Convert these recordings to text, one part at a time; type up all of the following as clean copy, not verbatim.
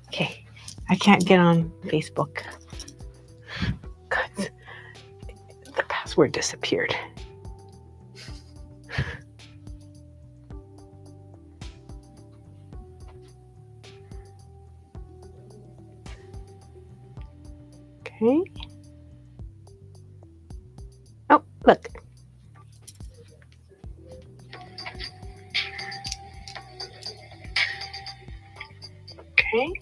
Okay, I can't get on Facebook. God, the password disappeared. Okay. Oh, look. Okay.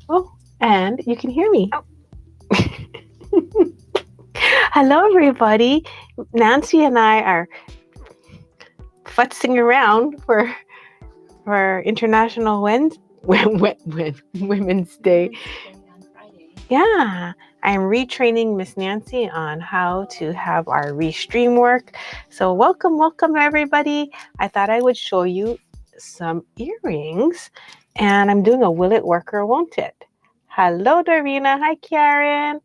Oh, and you can hear me. Oh. Hello, everybody. Nancy and I are futzing around for International Women's Day. On Friday. Yeah, I'm retraining Miss Nancy on how to have our restream work. So welcome everybody. I thought I would show you some earrings, and I'm doing a will it work or won't it? Hello, Darina. Hi, Karen.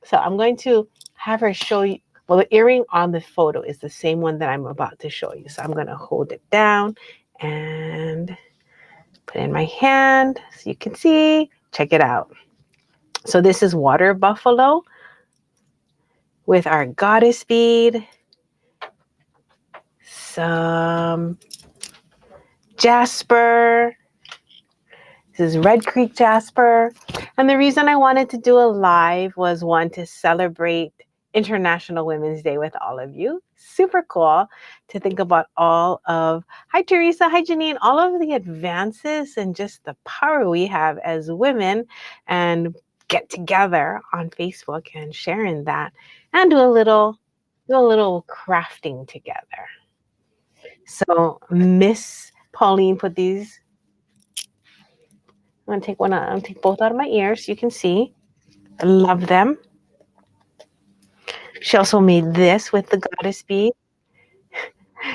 So I'm going to have her show you. Well, the earring on the photo is the same one that I'm about to show you. So I'm going to hold it down and put it in my hand so you can see. Check it out. So this is water buffalo with our goddess bead, some jasper. This is Red Creek jasper. And the reason I wanted to do a live was one, to celebrate International Women's Day with all of you. Super cool to think about all of, hi Teresa, hi Janine, all of the advances and just the power we have as women, and get together on Facebook and sharing that and do a little crafting together. So Miss Pauline put these. I'm gonna take both out of my ears so you can see. I love them. She also made this with the goddess bead.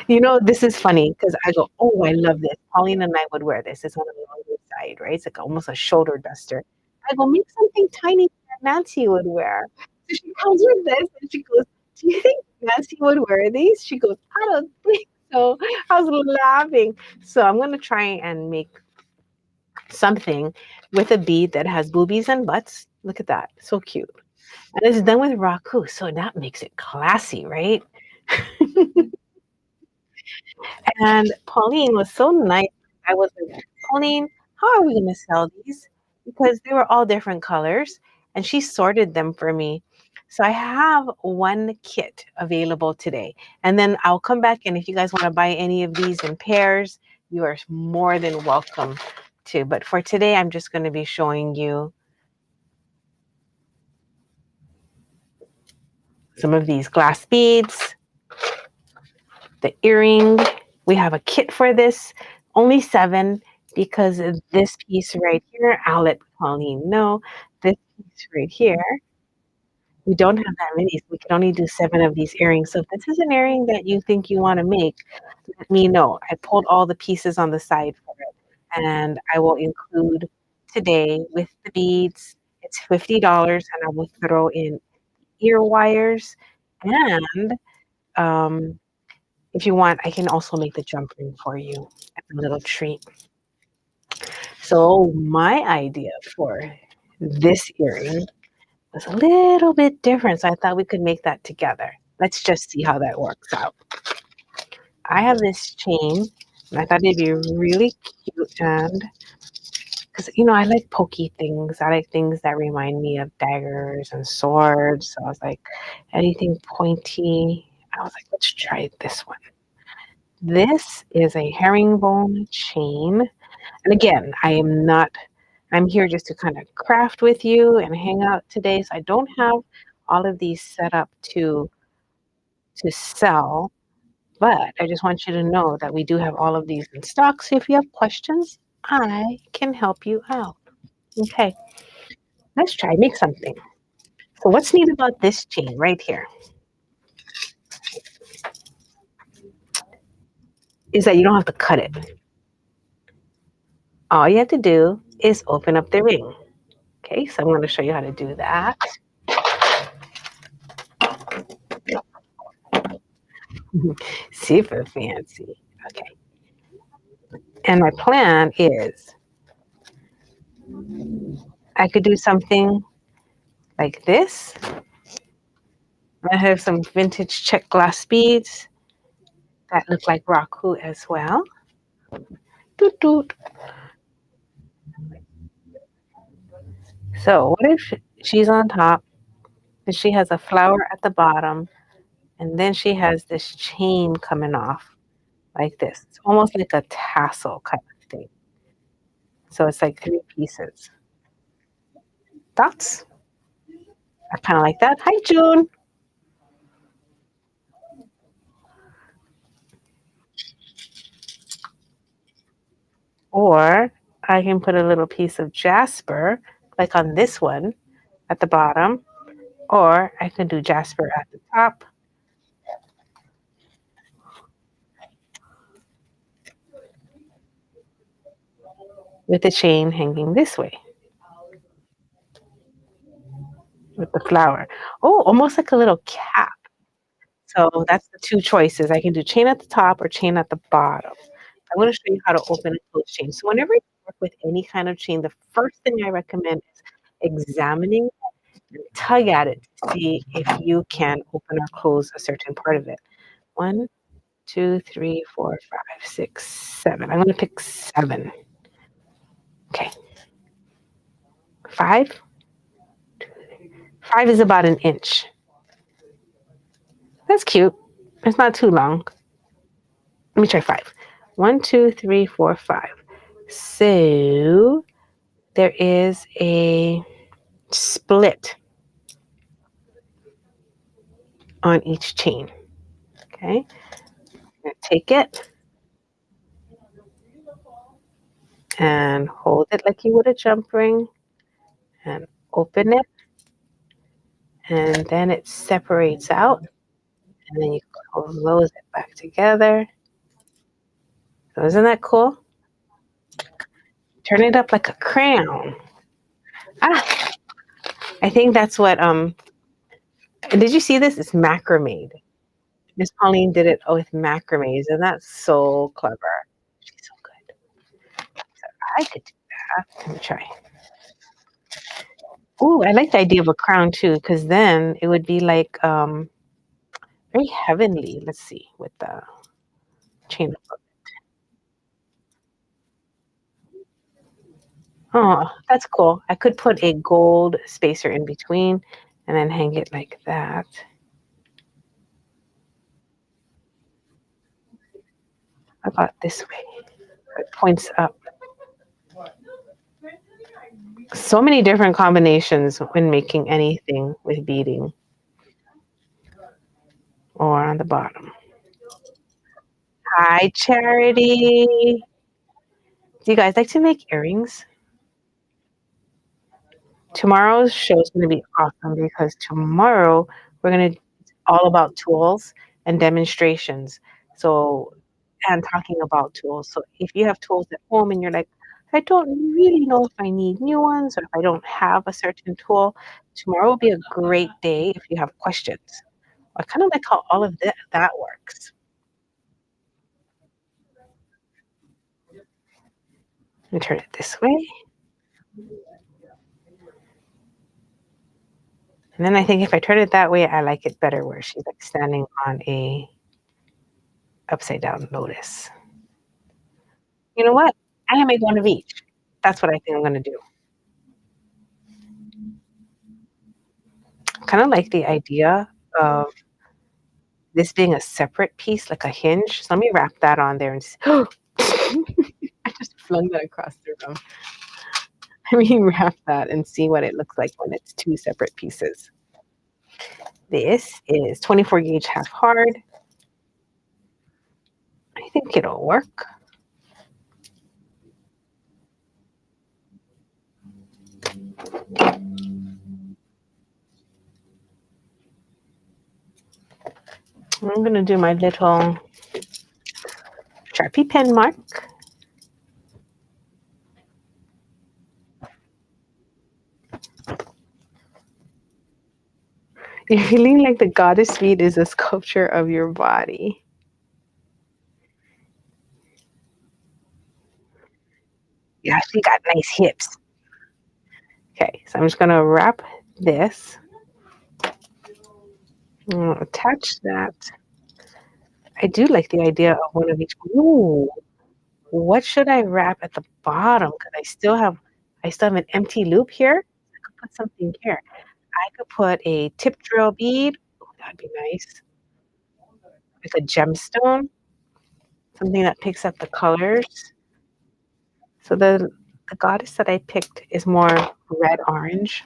You know, this is funny because I go, oh, I love this. Pauline and I would wear this. It's on the longer side, right? It's like almost a shoulder duster. I go, make something tiny that Nancy would wear. So she comes with this and she goes, do you think Nancy would wear these? She goes, I don't think so. I was laughing. So I'm going to try and make something with a bead that has boobies and butts. Look at that. So cute. And it's done with raku. So that makes it classy, right? And Pauline was so nice. I was like, Pauline, how are we going to sell these? Because they were all different colors. And she sorted them for me. So I have one kit available today. And then I'll come back. And if you guys want to buy any of these in pairs, you are more than welcome to. But for today, I'm just going to be showing you some of these glass beads, the earring. We have a kit for this, only 7, because of this piece right here. I'll let Pauline know. This piece right here, we don't have that many, so we can only do 7 of these earrings. So if this is an earring that you think you want to make, let me know. I pulled all the pieces on the side for it, and I will include today with the beads. It's $50, and I will throw in ear wires, and if you want, I can also make the jump ring for you as a little treat. So my idea for this earring was a little bit different. So I thought we could make that together. Let's just see how that works out. I have this chain, and I thought it'd be really cute, and because I like pokey things. I like things that remind me of daggers and swords. So I was like, anything pointy. I was like, let's try this one. This is a herringbone chain. And again, I'm here just to kind of craft with you and hang out today. So I don't have all of these set up to sell, but I just want you to know that we do have all of these in stock. So if you have questions, I can help you out. Okay, let's try make something. So what's neat about this chain right here is that you don't have to cut it. All you have to do is open up the ring. Okay, so I'm going to show you how to do that. Super fancy. Okay. And my plan is I could do something like this. I have some vintage check glass beads that look like raku as well. Doot, doot. So what if she's on top and she has a flower at the bottom and then she has this chain coming off like this. It's almost like a tassel kind of thing. So it's like three pieces. Thoughts? I kind of like that. Hi, June. Or I can put a little piece of jasper, like on this one at the bottom, or I can do jasper at the top with the chain hanging this way with the flower. Oh, almost like a little cap. So that's the two choices. I can do chain at the top or chain at the bottom. I'm going to show you how to open and close chain. So whenever you work with any kind of chain, the first thing I recommend is examining and tug at it to see if you can open or close a certain part of it. 1, 2, 3, 4, 5, 6, 7. I'm going to pick 7. Okay. 5. 5 is about an inch. That's cute. It's not too long. Let me try 5. 1, 2, 3, 4, 5. So there is a split on each chain. Okay. I'm going to take it and hold it like you would a jump ring and open it. And then it separates out. And then you close it back together. So isn't that cool? Turn it up like a crown. Ah, I think that's what did you see this? It's macrame. Miss Pauline did it with macrames, and that's so clever. She's so good. So I could do that. Let me try. Ooh, I like the idea of a crown too, because then it would be like very heavenly. Let's see with the chain. Oh, that's cool. I could put a gold spacer in between and then hang it like that. How about this way? It points up. So many different combinations when making anything with beading or on the bottom. Hi, Charity. Do you guys like to make earrings? Tomorrow's show is going to be awesome because tomorrow we're going to all about tools and demonstrations. So, and talking about tools. So, if you have tools at home and you're like, I don't really know if I need new ones or if I don't have a certain tool, tomorrow will be a great day if you have questions. I kind of like how all of that works. Let me turn it this way. And then I think if I turn it that way, I like it better where she's like standing on a upside down lotus. You know what? I'm gonna make one of each. That's what I think I'm gonna do. Kind of like the idea of this being a separate piece, like a hinge. So let me wrap that on there and I just flung that across the room. Let me wrap that and see what it looks like when it's two separate pieces. This is 24 gauge half hard. I think it'll work. I'm gonna do my little Sharpie pen mark. You're feeling like the goddess feet is a sculpture of your body. Yeah, she got nice hips. Okay, so I'm just gonna wrap this. Attach that. I do like the idea of one of each. Ooh, what should I wrap at the bottom? Because I still have an empty loop here. I could put something here. I could put a tip drill bead. Oh, that'd be nice. With a gemstone, something that picks up the colors. So the goddess that I picked is more red orange.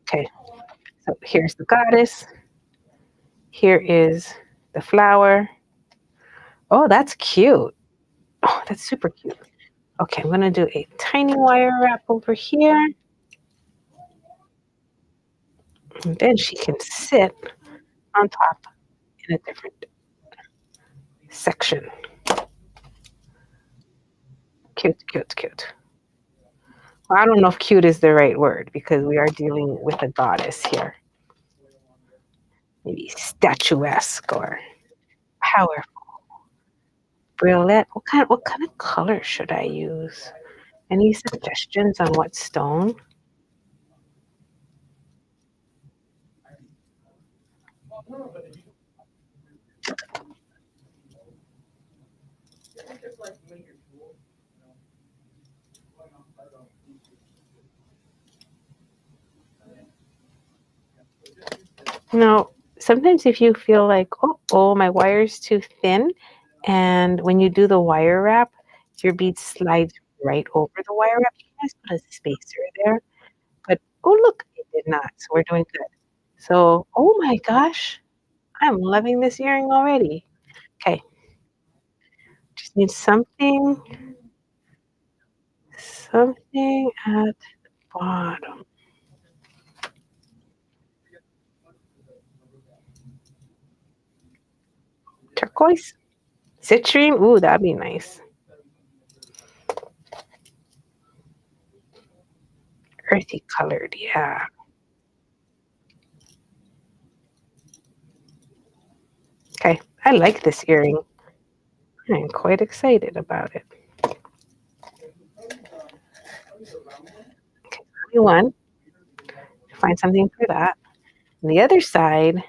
Okay, so here's the goddess. Here is the flower. Oh, that's cute. Oh, that's super cute. Okay, I'm gonna do a tiny wire wrap over here. And then she can sit on top in a different section. Cute, cute, cute. Well, I don't know if cute is the right word because we are dealing with a goddess here. Maybe statuesque or powerful. Brilliant. What kind of color should I use? Any suggestions on what stone? Sometimes if you feel like, oh, my wire's too thin, and when you do the wire wrap, your bead slides right over the wire wrap. You guys put a spacer there. But oh, look, it did not. So we're doing good. So, oh my gosh, I'm loving this earring already. Okay, just need something at bottom. Turquoise, citrine. Ooh, that'd be nice. Earthy colored, yeah. Okay, I like this earring. I'm quite excited about it. Okay, one, find something for that. On the other side,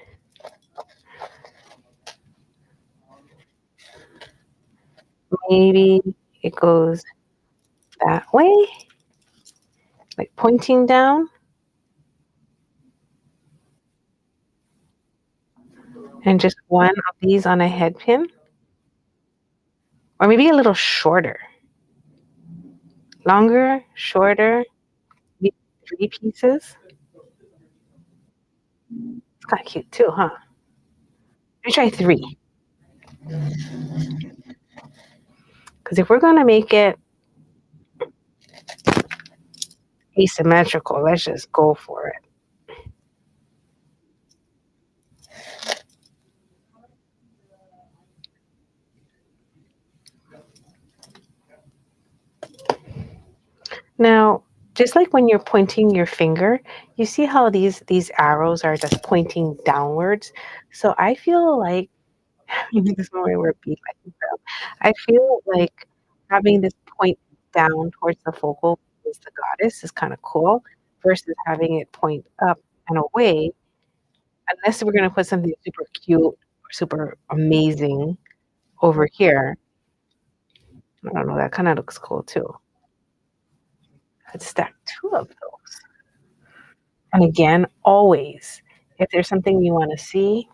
maybe it goes that way, like pointing down, and just one of these on a head pin, or maybe a little shorter. Longer, shorter, maybe 3 pieces. It's kinda cute too, huh? Let me try 3, because if we're gonna make it asymmetrical, let's just go for it. Now, just like when you're pointing your finger, you see how these arrows are just pointing downwards? So I feel like maybe this is where we're bead like I feel like having this point down towards the focal is the goddess is kinda cool versus having it point up and away, unless we're gonna put something super cute or super amazing over here. I don't know, that kinda looks cool too. Let's stack 2 of those. And again, always, if there's something you wanna see,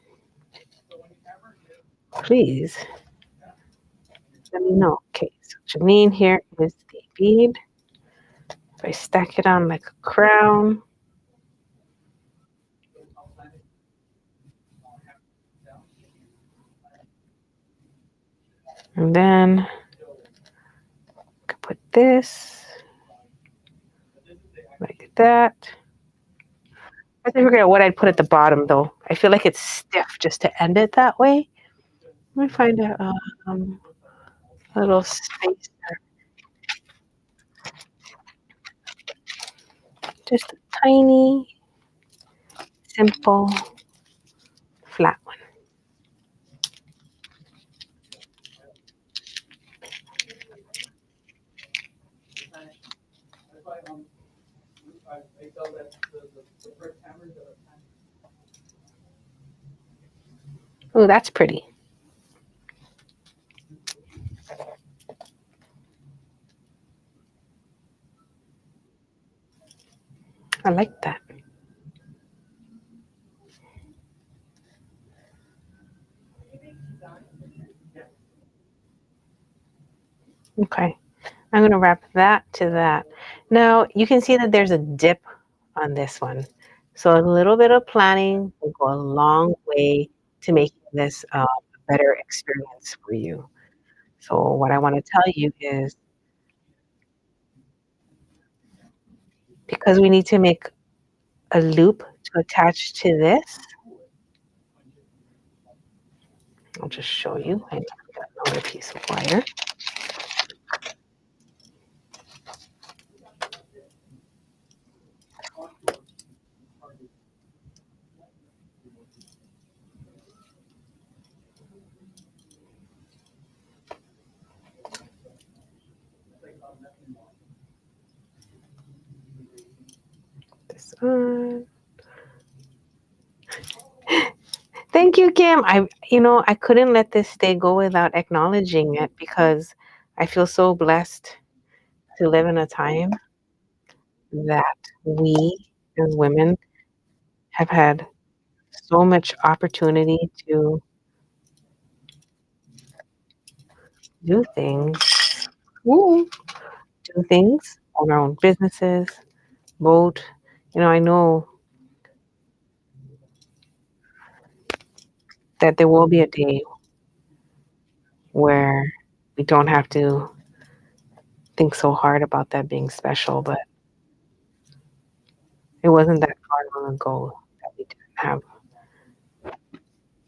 please let me know. Okay, so Janine, here is the bead. If I stack it on like a crown, and then I could put this like that. I have to figure out what I'd put at the bottom though. I feel like it's stiff just to end it that way. Let me find a little space there. Just a tiny, simple, flat one. Oh, that's pretty. I like that. Okay. I'm going to wrap that to that. Now, you can see that there's a dip on this one. So a little bit of planning will go a long way to making this a better experience for you. So what I want to tell you is because we need to make a loop to attach to this, I'll just show you. I got another piece of wire. This on. Thank you, Kim. I couldn't let this day go without acknowledging it because I feel so blessed to live in a time that we as women have had so much opportunity to do things, Woo. Do things, own our own businesses, vote. I know that there will be a day where we don't have to think so hard about that being special, but it wasn't that far long ago that we didn't have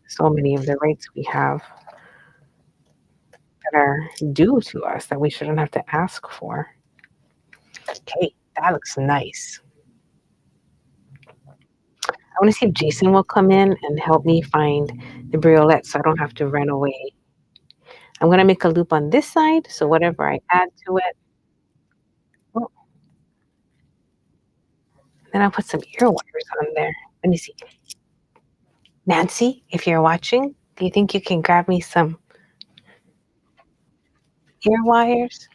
so many of the rights we have that are due to us that we shouldn't have to ask for. Okay, that looks nice. I want to see if Jason will come in and help me find the briolette so I don't have to run away. I'm going to make a loop on this side, so whatever I add to it, oh, then I'll put some ear wires on there. Let me see. Nancy, if you're watching, do you think you can grab me some ear wires?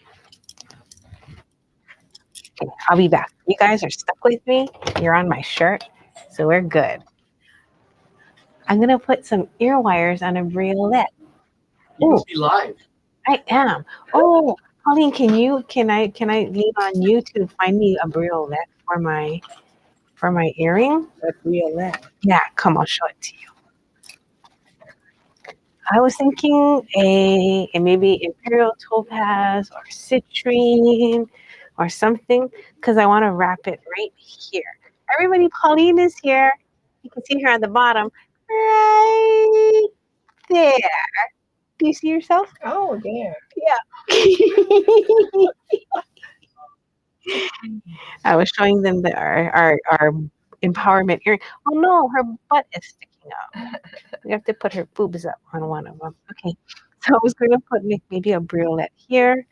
Okay, I'll be back. You guys are stuck with me. You're on my shirt, so we're good. I'm going to put some ear wires on a briolette. You must be live. I am. Oh, Pauline, can I lean on you to find me a briolette for my earring? That briolette. Yeah, come, I'll show it to you. I was thinking a maybe imperial topaz or citrine or something because I want to wrap it right here. Everybody, Pauline is here. You can see her on the bottom, right there. Do you see yourself? Oh, there. Yeah. I was showing them our empowerment earring. Oh no, her butt is sticking out. We have to put her boobs up on one of them. Okay, so I was going to put maybe a briolette here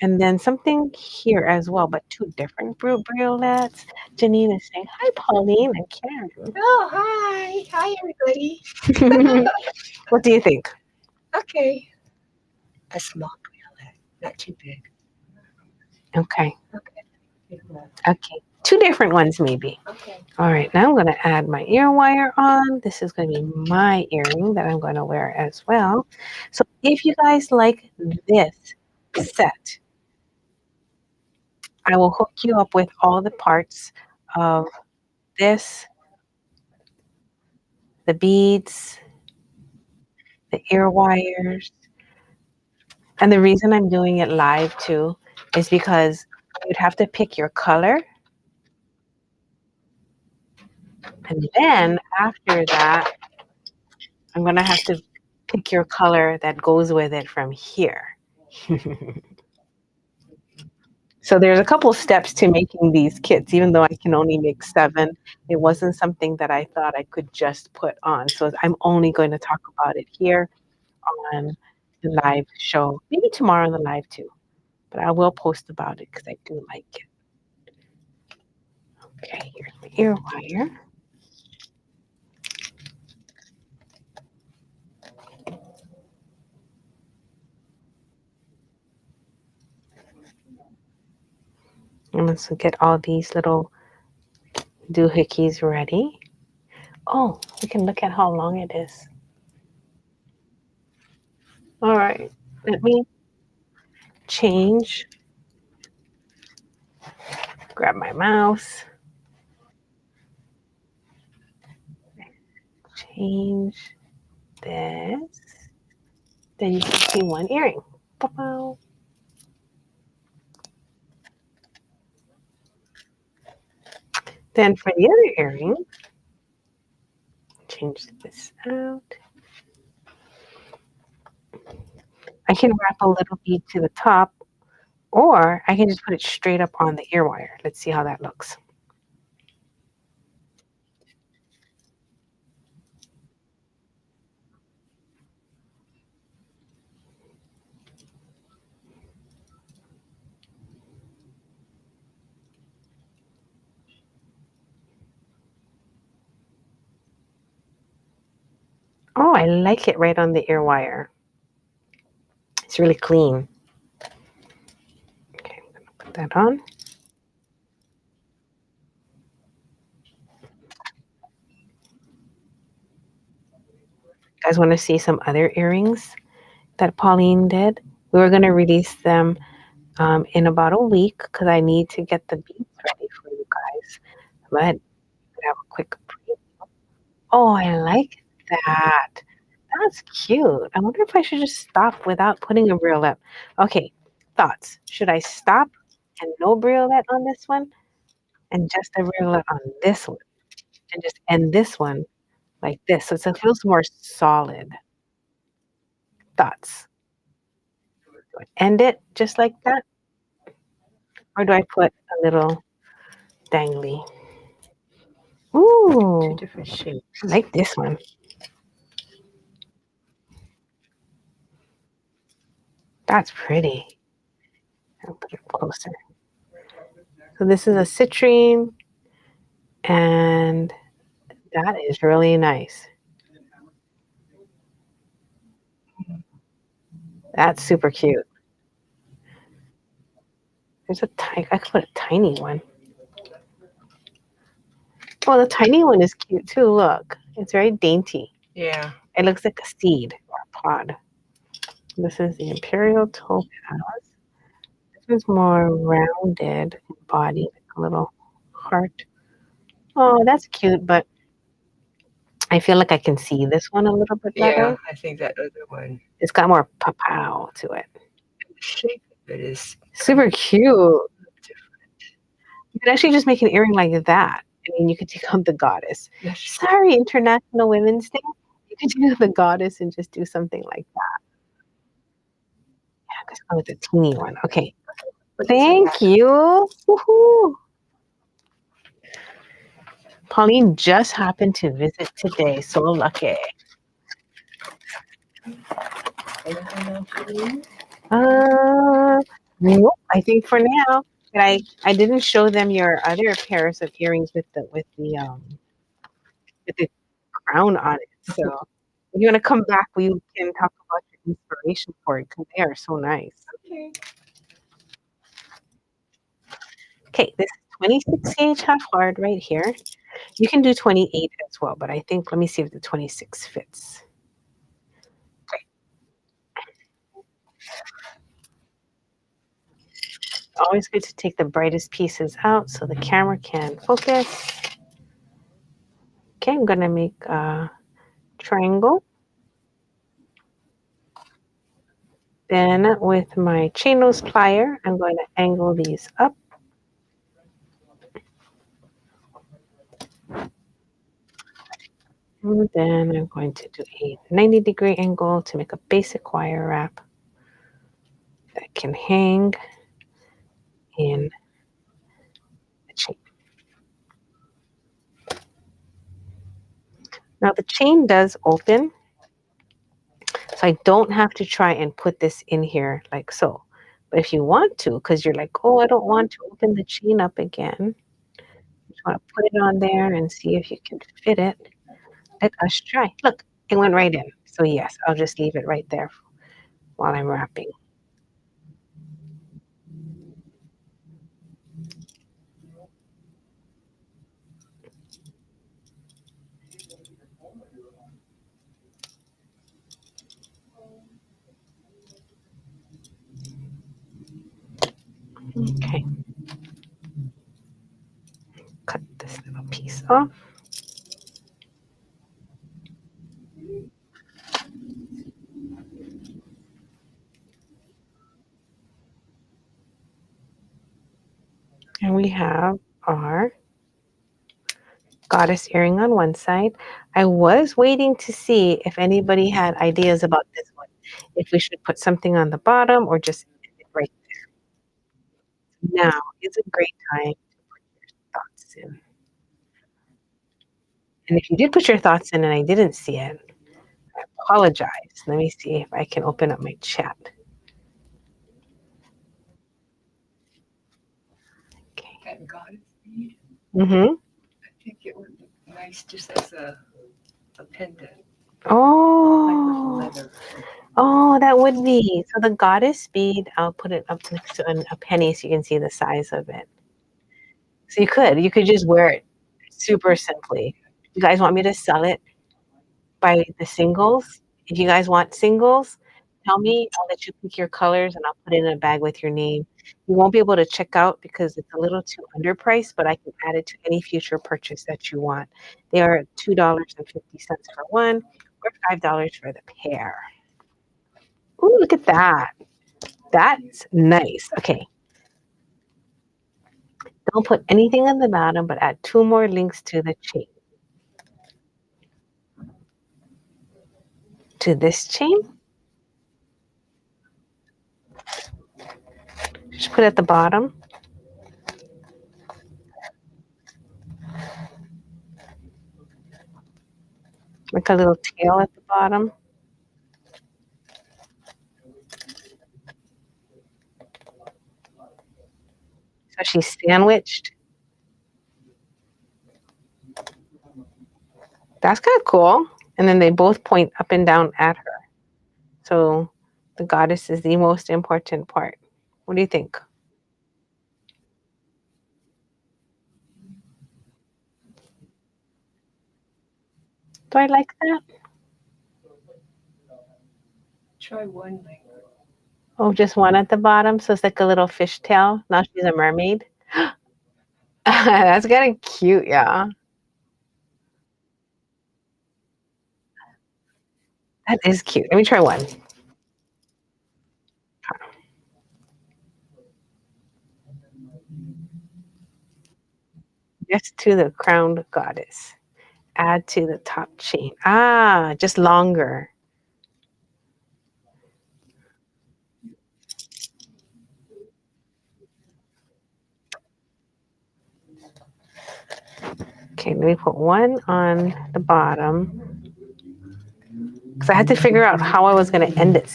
and then something here as well, but two different briolettes. Janine is saying, hi, Pauline and Karen. Oh, hi. Hi, everybody. What do you think? Okay. A small briolette, not too big. Okay. Big one. Okay. Two different ones, maybe. Okay. All right. Now I'm going to add my ear wire on. This is going to be my earring that I'm going to wear as well. So if you guys like this set, I will hook you up with all the parts of this, the beads, the ear wires. And the reason I'm doing it live too is because you'd have to pick your color. And then after that, I'm going to have to pick your color that goes with it from here. So there's a couple steps to making these kits, even though I can only make 7. It wasn't something that I thought I could just put on. So I'm only going to talk about it here on the live show, maybe tomorrow on the live too. But I will post about it because I do like it. Okay, here's the ear wire. And let's get all these little doohickeys ready. Oh, we can look at how long it is. All right, let me change. Grab my mouse. Change this. Then you can see one earring. Ba-bow. Then for the other earring, change this out. I can wrap a little bead to the top, or I can just put it straight up on the ear wire. Let's see how that looks. Oh, I like it right on the ear wire. It's really clean. Okay, I'm going to put that on. You guys want to see some other earrings that Pauline did? We were going to release them in about a week because I need to get the beads ready for you guys. But have a quick preview. Oh, I like that. That's cute. I wonder if I should just stop without putting a briolet. Okay, thoughts. Should I stop and no briolet on this one and just a briolet on this one and just end this one like this so it feels more solid? Thoughts. Do I end it just like that? Or do I put a little dangly? Two Ooh, different shapes. I like this one. That's pretty. I'll put it closer. So this is a citrine, and that is really nice. That's super cute. There's a tiny, I could put a tiny one. Oh, the tiny one is cute too. Look, it's very dainty. Yeah. It looks like a seed or a pod. This is the Imperial Topaz. This is more rounded body, like a little heart. Oh, that's cute, but I feel like I can see this one a little bit better. Yeah, I think that other one. It's got more pow to it. The shape of it is Super cute. You could actually just make an earring like that. I mean, you could take out the goddess. Sorry, International Women's Day. You could do the goddess and just do something like that. Yeah, let's go with the teeny one. Okay. Thank you. Woohoo. Pauline just happened to visit today. So lucky. Nope. I think for now. But I didn't show them your other pairs of earrings with the crown on it. So if you want to come back, we can talk about your inspiration for it because they are so nice. Okay. Okay, this is 26 half hard right here. You can do 28 as well, but I think, let me see if the 26 fits. Okay. Always good to take the brightest pieces out so the camera can focus. Okay, I'm going to make a triangle. Then with my chain nose plier, I'm going to angle these up. And then I'm going to do a 90-degree angle to make a basic wire wrap that can hang in the chain. Now the chain does open, so I don't have to try and put this in here like so. But if you want to, because you're like, oh, I don't want to open the chain up again, Just want to put it on there and see if you can fit it. Let us try. Look, it went right in. So yes, I'll just leave it right there while I'm wrapping. Okay, cut this little piece off. And we have our goddess earring on one side. I was waiting to see if anybody had ideas about this one. If we should put something on the bottom or just end it right now. Is a great time to put your thoughts in. And if you did put your thoughts in and I didn't see it, I apologize. Let me see if I can open up my chat. Okay. That goddess bead, Mm-hmm. I think it would look nice just as a pendant, like with Oh, leather. oh, that would be. So the goddess bead, I'll put it up next to a penny so you can see the size of it. So you could just wear it super simply. You guys want me to sell it by the singles? If you guys want singles, tell me. I'll let you pick your colors and I'll put it in a bag with your name. You won't be able to check out because it's a little too underpriced, but I can add it to any future purchase that you want. They are $2.50 for one or $5 for the pair. Ooh, look at that. That's nice. Okay, don't put anything on the bottom, but add two more links to the chain. To this chain, just put it at the bottom, like a little tail at the bottom. So she's sandwiched. That's kind of cool. And then they both point up and down at her. So the goddess is the most important part. What do you think? Do I like that? Try one link. Oh, just one at the bottom. So it's like a little fishtail. Now she's a mermaid. That's kind of cute, yeah. That is cute. Let me try one. Just to the crowned goddess. Add to the top chain. Ah, just longer. Okay, let me put one on the bottom because I had to figure out how I was going to end it um,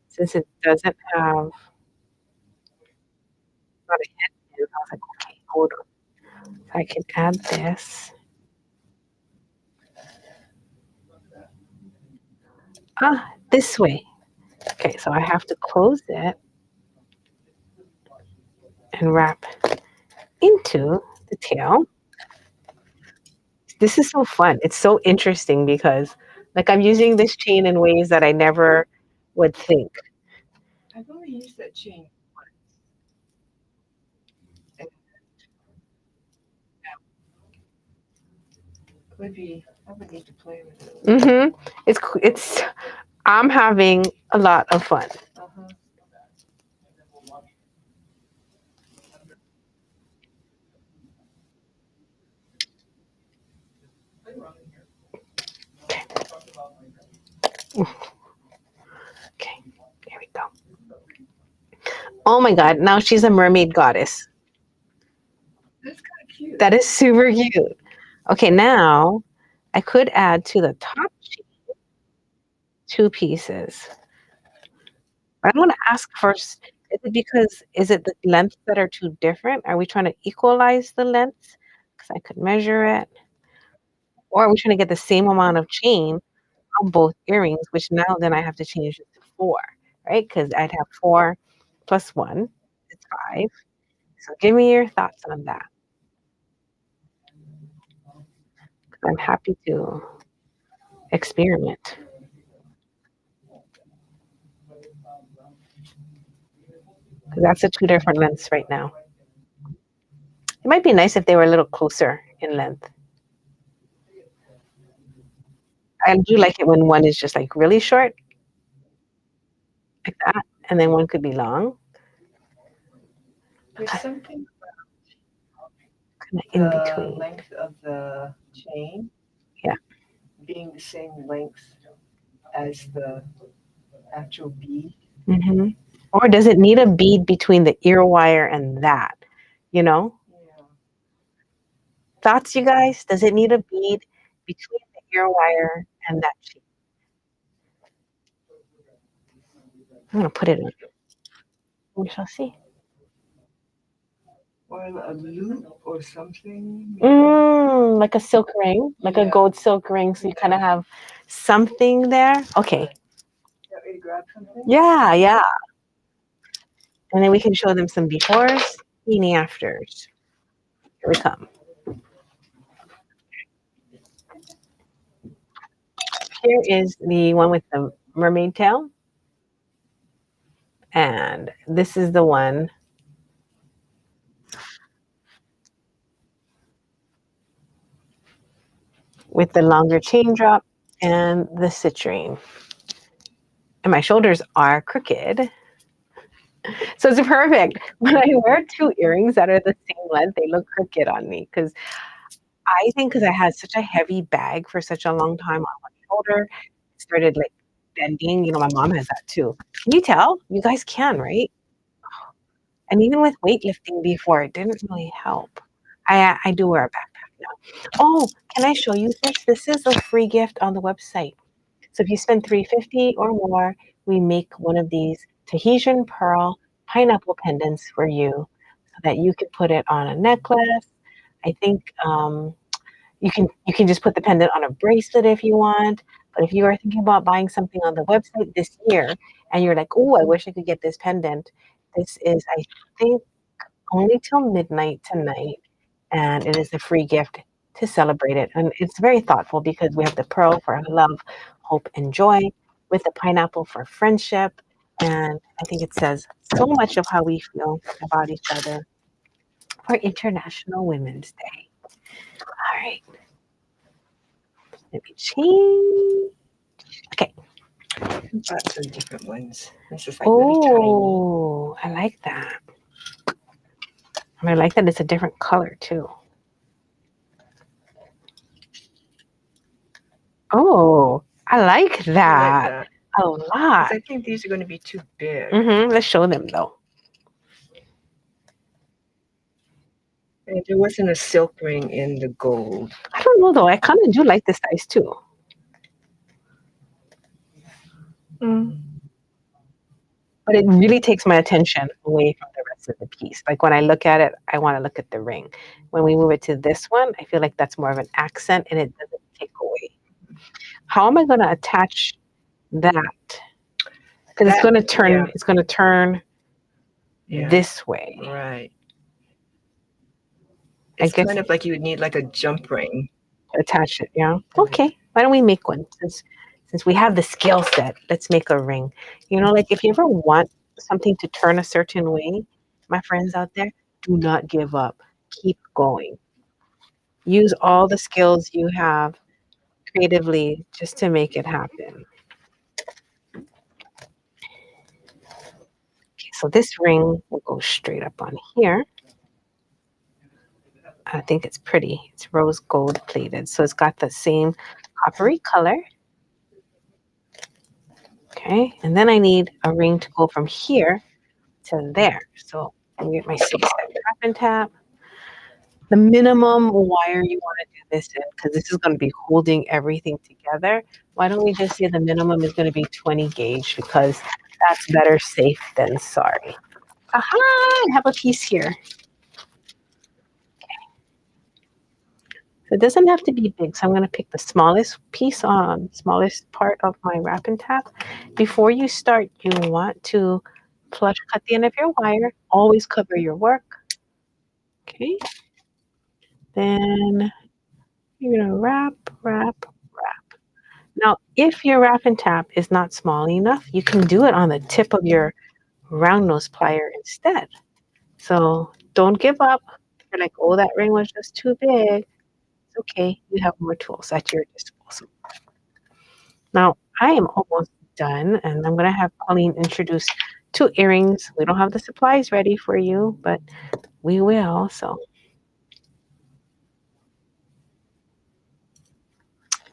since it doesn't have not a head. I was like, okay, hold on. So I can add this. Ah, this way. Okay, so I have to close it and wrap into the tail. This is so fun. It's so interesting because like I'm using this chain in ways that I never would think. I've only used that chain once. And I would need to play with it. Mhm. It's I'm having a lot of fun. Uh-huh. Okay, there we go. Oh my god, now she's a mermaid goddess. That's kind of cute. That is super cute. Okay, now I could add to the top sheet two pieces. But I'm gonna ask first Is it because is it the lengths that are too different? Are we trying to equalize the lengths? Because I could measure it. Or are we trying to get the same amount of chain on both earrings, which now then I have to change it to 4, right? Because I'd have 4 plus 1 is 5. So give me your thoughts on that. I'm happy to experiment. Because that's the 2 different lengths right now. It might be nice if they were a little closer in length. I do like it when one is just like really short, like that, and then one could be long, There's something kind of in the between. length of the chain. Yeah. Being the same length as the actual bead. Hmm. Or does it need a bead between the ear wire and that? You know? Yeah. Thoughts, you guys? Does it need a bead between the ear wire and that chain? I'm gonna put it in. We shall see. Or a loop or something. Like a silk ring, like a gold silk ring. So you kind of have something there. Okay. Want me to grab something? Yeah, yeah. And then we can show them some befores and afters. Here we come. Here is the one with the mermaid tail. And this is the one with the longer chain drop and the citrine. And my shoulders are crooked. So it's perfect. When I wear 2 earrings that are the same length, they look crooked on me. Because I think because I had such a heavy bag for such a long time on my shoulder, it started like bending. You know, my mom has that too. Can you tell? You guys can, right? And even with weightlifting before, it didn't really help. I do wear a backpack now. Oh, can I show you this? This is a free gift on the website. So if you spend $350 or more, we make one of these Tahitian pearl pineapple pendants for you so that you can put it on a necklace. I think you can just put the pendant on a bracelet if you want. But if you are thinking about buying something on the website this year and you're like, oh, I wish I could get this pendant, this is, I think, only till midnight tonight. And it is a free gift to celebrate it. And it's very thoughtful because we have the pearl for love, hope, and joy, with the pineapple for friendship. And I think it says so much of how we feel about each other for International Women's Day. All right. Let me change. Okay. Lots of different ones. This is like really tiny. Oh, I like that. And I like that it's a different color too. Oh, I like I like that that. a 'Cause lot. I think these are going to be too big. Let's show them though. And there wasn't a silk ring in the gold. I don't know though. I kind of do like this size too. But it really takes my attention away from the rest of the piece. Like when I look at it, I want to look at the ring. When we move it to this one, I feel like that's more of an accent and it doesn't take away. How am I going to attach that? Because it's going to turn. Yeah. It's going to turn Yeah. this way. Right. I It's guess kind of like you would need like a jump ring. attach it. Yeah. Okay. Why don't we make one? Since we have the skill set, let's make a ring. You know, like if you ever want something to turn a certain way, my friends out there, do not give up. Keep going. Use all the skills you have creatively just to make it happen. Okay, so this ring will go straight up on here. I think it's pretty. It's rose gold plated. So it's got the same coppery color. Okay, and then I need a ring to go from here to there. So I'm gonna get my 6-step tap and tap. The minimum wire you want to do this in, because this is going to be holding everything together. Why don't we just say the minimum is going to be 20 gauge, because that's better safe than sorry. Aha! I have a piece here. So it doesn't have to be big. So I'm going to pick the smallest piece on smallest part of my wrapping tab. Before you start, you want to flush cut the end of your wire. Always cover your work. Okay. Then you're going to wrap, wrap, wrap. Now, if your wrapping tab is not small enough, you can do it on the tip of your round nose plier instead. So don't give up. You're like, oh, that ring was just too big. It's okay. You have more tools at your disposal. Now, I am almost done, and I'm going to have Pauline introduce 2 earrings. We don't have the supplies ready for you, but we will. So,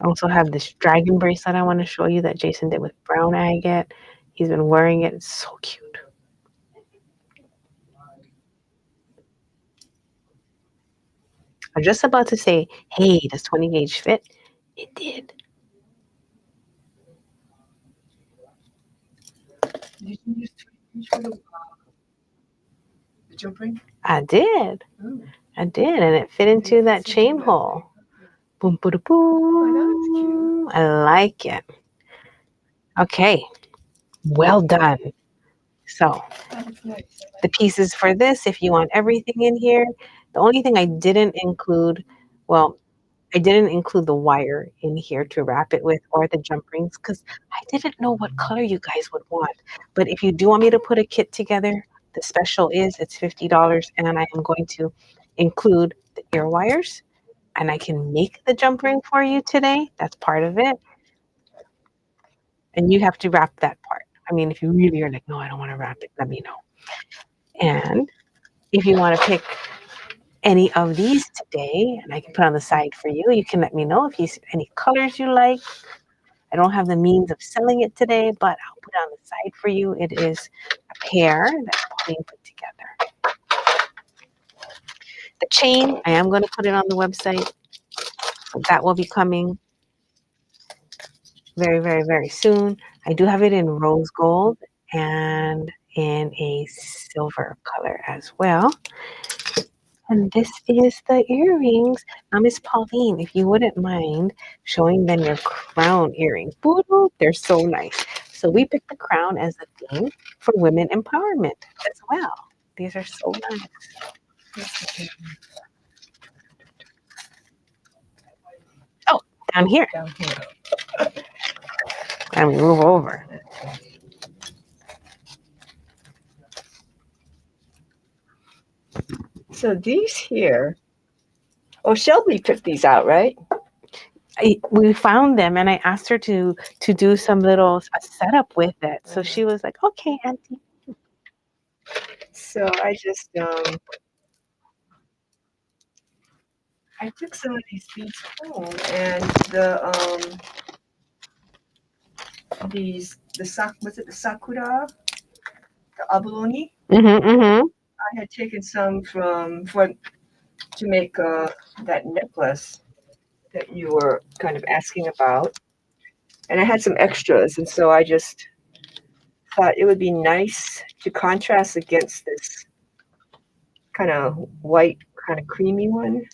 I also have this dragon bracelet I want to show you that Jason did with brown agate. He's been wearing it. It's so cute. I'm just about to say, hey, does 20 gauge fit? It did. Did you use 20 for the jump ring? I did. Oh. I did, and it fit into that chain hole. Boom, boom, boom. I like it. Okay, well done. So, the pieces for this, if you want everything in here, the only thing I didn't include, well, I didn't include the wire in here to wrap it with or the jump rings because I didn't know what color you guys would want. But if you do want me to put a kit together, the special is it's $50 and I am going to include the ear wires and I can make the jump ring for you today. That's part of it. And you have to wrap that part. I mean, if you really are like, no, I don't want to wrap it, let me know. And if you want to pick any of these today, and I can put on the side for you, you can let me know if you see any colors you like. I don't have the means of selling it today, but I'll put it on the side for you. It is a pair that Pauline put together. The chain, I am going to put it on the website. That will be coming very, very, very soon. I do have it in rose gold and in a silver color as well. And this is the earrings. Now, Miss Pauline, if you wouldn't mind showing them your crown earrings. Boo, they're so nice. So we picked the crown as the theme for women empowerment as well. These are so nice. Oh, down here. Down here. And we move over. So these here, oh, Shelby picked these out, right? We found them and I asked her to do some little setup with it. So she was like, okay, Auntie. So I just I took some of these beads home and the sakura, the abalone. I had taken some to make that necklace that you were kind of asking about, and I had some extras, and so I just thought it would be nice to contrast against this kind of white, kind of creamy one.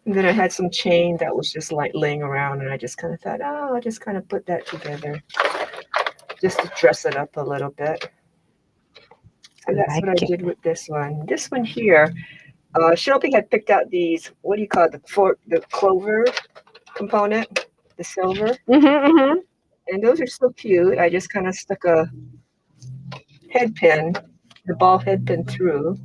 And then I had some chain that was just like laying around, and I just kind of thought, oh, I'll just kind of put that together just to dress it up a little bit. So that's what I did with this one. This one here, Shelby had picked out these, what do you call it, the clover component, the silver. And those are so cute. I just kind of stuck a head pin, the ball head pin through,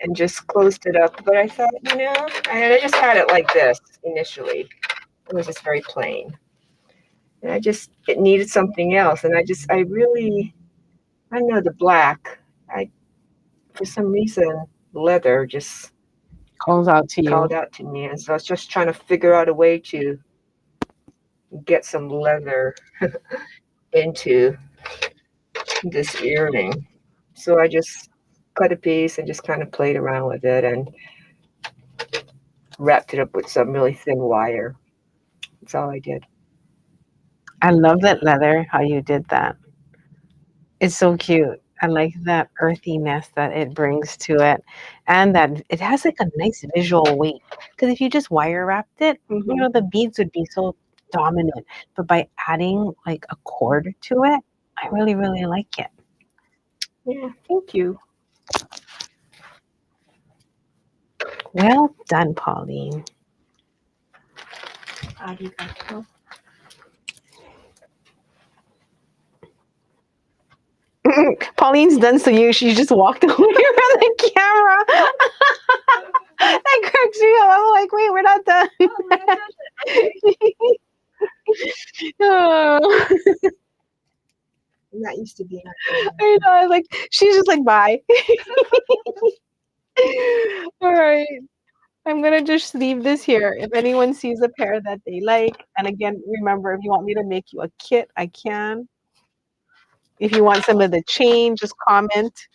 and just closed it up. But I thought, and I just had it like this initially. It was just very plain. And it needed something else. And I don't know, the black, for some reason, leather just called out to me. And so I was just trying to figure out a way to get some leather into this earring. So I just cut a piece and just kind of played around with it and wrapped it up with some really thin wire. That's all I did. I love that leather, how you did that. It's so cute. I like that earthiness that it brings to it, and that it has like a nice visual weight. Because if you just wire wrapped it, Hmm. the beads would be so dominant. But by adding like a cord to it, I really, really like it. Yeah, thank you. Well done, Pauline. Arigato. Pauline's done, so she just walked away from the camera. That cracks me up. I'm like, wait, we're not done. Oh, we're not done yet. Okay. Oh, I'm not used to being on I know. I was like, she's just like, bye. All right. I'm gonna just leave this here. If anyone sees a pair that they like, and again, remember, if you want me to make you a kit, I can. If you want some of the chain, just comment.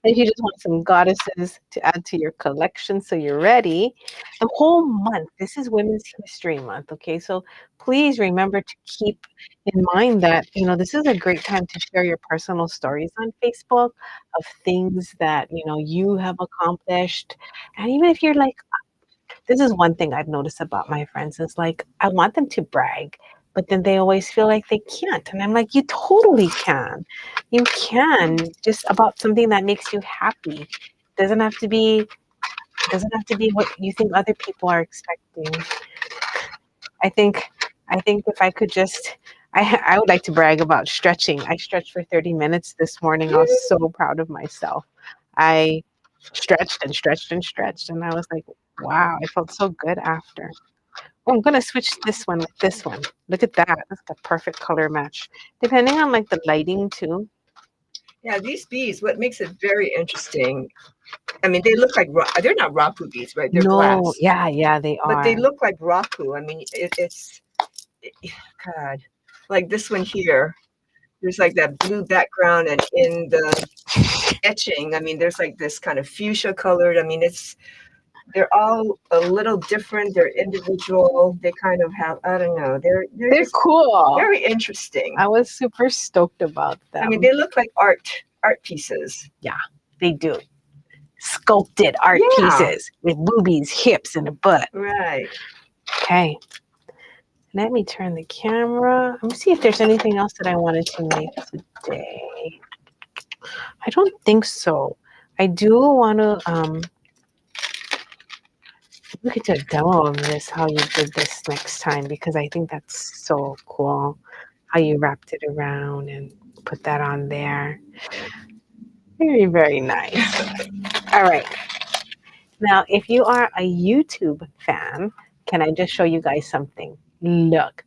And if you just want some goddesses to add to your collection so you're ready, the whole month, this is Women's History Month, okay? So please remember to keep in mind that, this is a great time to share your personal stories on Facebook of things that, you have accomplished. And even if you're like, this is one thing I've noticed about my friends is like, I want them to brag, but then they always feel like they can't. And I'm like, you totally can. You can just about something that makes you happy. Doesn't have to be doesn't have to be what you think other people are expecting. I think I think if I could just I would like to brag about stretching. I stretched for 30 minutes this morning. I was so proud of myself. I stretched and stretched and stretched and I was like, wow, I felt so good after. Oh, I'm gonna switch this one with this one. Look at that. That's the perfect color match. Depending on like the lighting too. Yeah, these beads, what makes it very interesting, I mean, they look like, they're not raku beads, right? They're No, glass, yeah, they but they are. look like raku. I mean, God, like this one here, there's like that blue background, and in the etching, I mean, there's like this kind of fuchsia colored. I mean, they're all a little different. They're individual. They kind of have, I don't know, they're They're just cool. very interesting. I was super stoked about I mean, them. they look like art pieces. Yeah, they do. Sculpted art Yeah, pieces with boobies, hips, and a butt. right. Okay. Let me turn the camera. Let me see if there's anything else that I wanted to make today. I don't think so. I do want to look at a demo of this, how you did this next time, because I think that's so cool. How you wrapped it around and put that on there. Very, very nice. All right. Now, if you are a YouTube fan, can I just show you guys something? Look,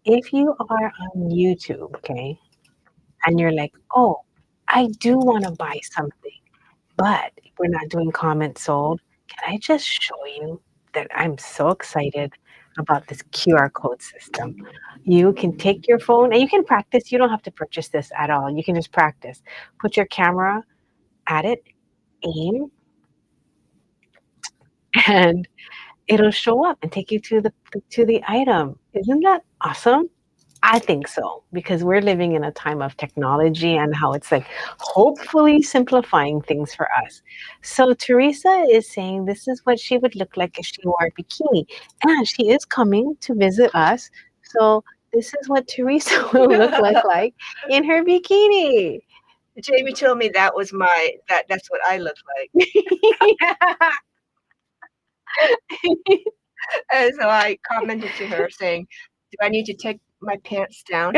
if you are on YouTube, okay, and you're like, oh, I do want to buy something, but we're not doing comment sold. Can I just show you that I'm so excited about this QR code system? You can take your phone and you can practice. You don't have to purchase this at all. You can just practice. Put your camera at it, aim, and it'll show up and take you to the item. Isn't that awesome? I think so, because we're living in a time of technology and how it's like hopefully simplifying things for us. So Teresa is saying this is what she would look like if she wore a bikini. And she is coming to visit us. So this is what Teresa will look like in her bikini. Jamie told me that's what I look like. And so I commented to her saying, "Do I need to take my pants down?"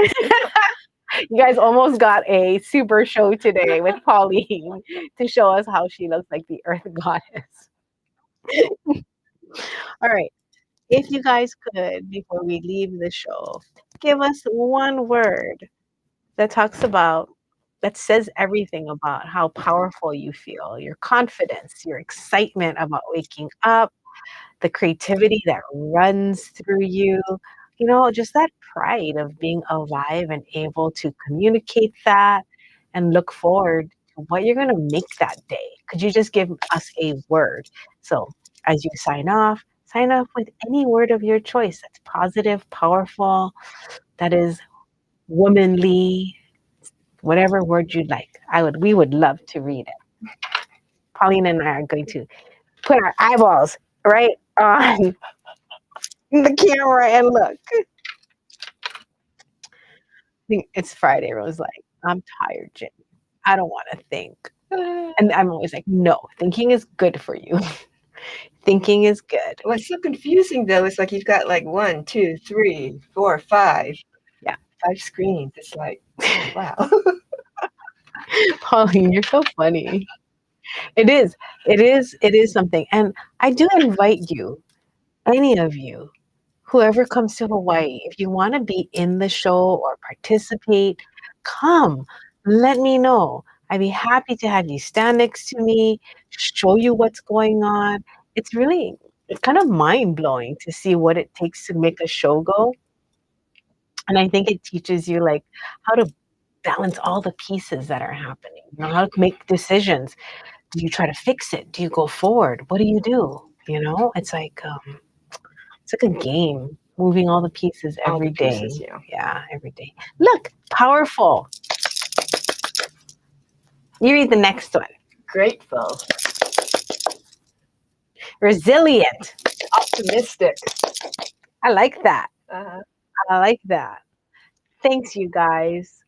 You guys almost got a super show today with Pauline to show us how she looks like the earth goddess. All right. If you guys could, before we leave the show, give us one word that that says everything about how powerful you feel, your confidence, your excitement about waking up, the creativity that runs through you, just that pride of being alive and able to communicate that and look forward to what you're going to make that day. Could you just give us a word? So, as you sign off with any word of your choice that's positive, powerful, that is womanly. whatever word you'd like. We would love to read it. Pauline and I are going to put our eyeballs right on the camera and look. It's Friday. Rose like, I'm tired, Jim. I don't want to think. And I'm always like, no, thinking is good for you. Thinking is good. What's so confusing though is like you've got like 1, 2, 3, 4, 5. Yeah. 5 screens. It's like, wow. Pauline, you're so funny. It is something. And I do invite you, any of you, whoever comes to Hawaii, if you want to be in the show or participate, come. Let me know. I'd be happy to have you stand next to me, show you what's going on. It's kind of mind blowing to see what it takes to make a show go. And I think it teaches you like how to balance all the pieces that are happening, how to make decisions. Do you try to fix it? Do you go forward? What do you do? It's like a game, moving all the pieces every day. Pieces, yeah, every day. Look, powerful. You read the next one. Grateful. Resilient. Optimistic. I like that. Uh-huh. I like that. Thanks, you guys.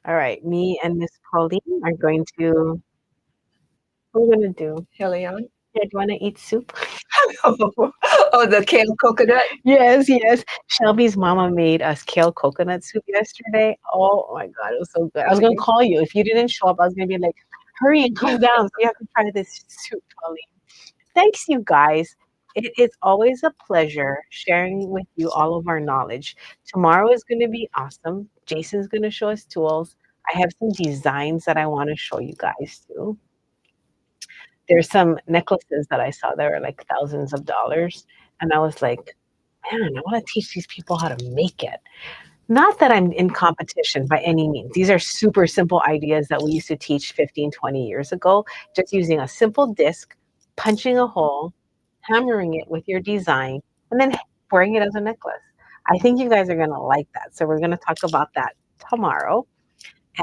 All right, me and Miss Pauline are going to. What are we going to do? Helion. Yeah, do you want to eat soup? Oh, the kale coconut? Yes. Shelby's mama made us kale coconut soup yesterday. Oh my God, it was so good. I was going to call you. If you didn't show up, I was going to be like, hurry and come down. So you have to try this soup, Pauline. Thanks, you guys. It is always a pleasure sharing with you all of our knowledge. Tomorrow is going to be awesome. Jason's going to show us tools. I have some designs that I want to show you guys too. There's some necklaces that I saw that were like thousands of dollars. And I was like, man, I want to teach these people how to make it. Not that I'm in competition by any means. These are super simple ideas that we used to teach 15, 20 years ago, just using a simple disc, punching a hole, hammering it with your design, and then wearing it as a necklace. I think you guys are going to like that. So we're going to talk about that tomorrow.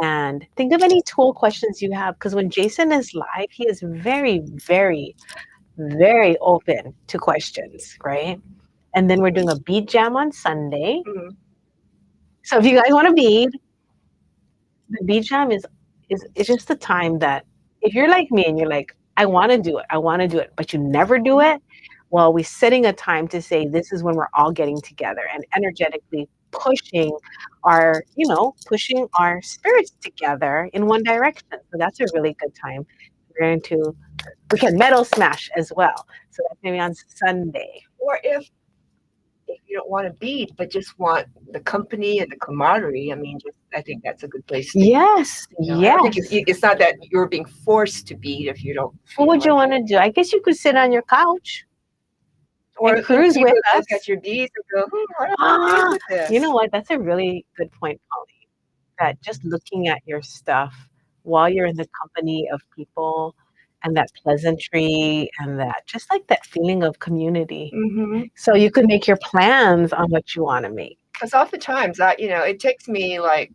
And think of any tool questions you have, because when Jason is live, he is very, very, very open to questions, right? And then we're doing a bead jam on Sunday. Mm-hmm. So if you guys want to bead, the bead jam is just the time that if you're like me and you're like, I want to do it, but you never do it, well, we're setting a time to say this is when we're all getting together and energetically pushing our spirits together in one direction. So that's a really good time. We can metal smash as well. So that's maybe on Sunday. Or if you don't want to bead, but just want the company and the camaraderie, I think that's a good place to Yes. I think it's not that you're being forced to bead if you don't. What would you want to do? I guess you could sit on your couch. Or cruise with us. Look at your beads and go, I don't with this. You know what? That's a really good point, Pauline. That just looking at your stuff while you're in the company of people and that pleasantry and that just like that feeling of community. Mm-hmm. So you could make your plans on what you want to make. Because oftentimes, it takes me like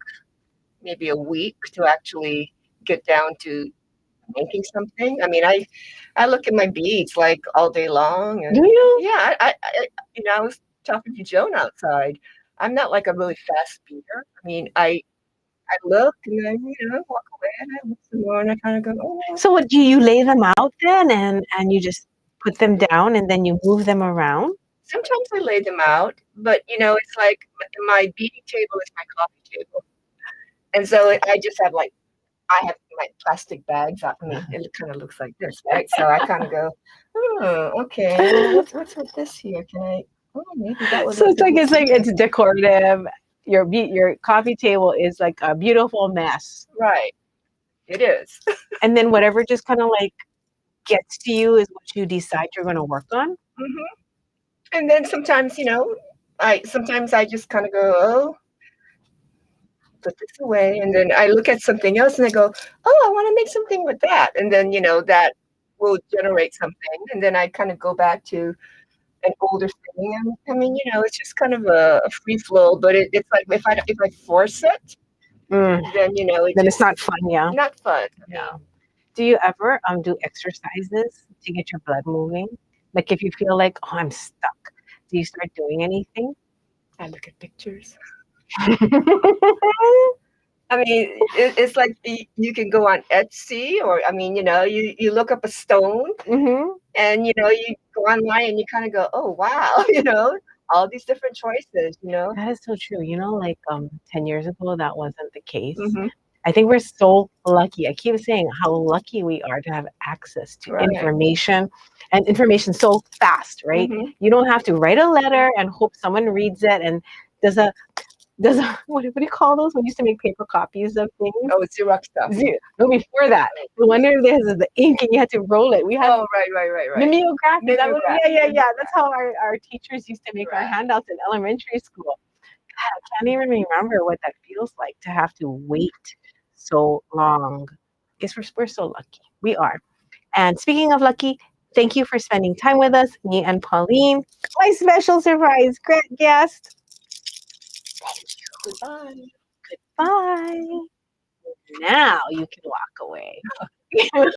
maybe a week to actually get down to making something. I look at my beads like all day long. And, do you? Yeah, I was talking to Joan outside. I'm not like a really fast beader. I look and then walk away and I look some more and I kind of go, oh. So what do you lay them out then and you just put them down and then you move them around? Sometimes I lay them out, but it's like my beading table is my coffee table, and so I just have I have my plastic bags. It kind of looks like this, right? So I kind of go, okay. What's with this here? Can I? Oh, maybe that was. So it's decorative. Your coffee table is like a beautiful mess, right? It is. And then whatever just kind of like gets to you is what you decide you're going to work on. Mm-hmm. And then sometimes I just kind of go, oh. Put this away, and then I look at something else and I go, oh, I want to make something with that, and then that will generate something, and then I kind of go back to an older thing. And it's just kind of a free flow, but it's like if I force it, then Then it's not fun, yeah. not fun. Yeah. Do you ever do exercises to get your blood moving? Like if you feel like, oh, I'm stuck, do you start doing anything? I look at pictures. I mean, it's like you can go on Etsy, or I mean, you look up a stone, and you go online and you kind of go, oh wow, all these different choices. That is so true. Like 10 years ago, that wasn't the case. Hmm. I think we're so lucky. I keep saying how lucky we are to have access to Right. information, and information so fast, right? Mhm. You don't have to write a letter and hope someone reads it and does a what do you call those? We used to make paper copies of things. Oh, Xerox stuff. No, before that. No wonder there's the ink and you had to roll it. We had right. mimeograph. Mimeograph. Yeah. That's how our teachers used to make our handouts in elementary school. God, I can't even remember what that feels like to have to wait so long. Guess we're so lucky. We are. And speaking of lucky, thank you for spending time with us, me and Pauline, my special surprise guest. Goodbye. Goodbye. Now you can walk away.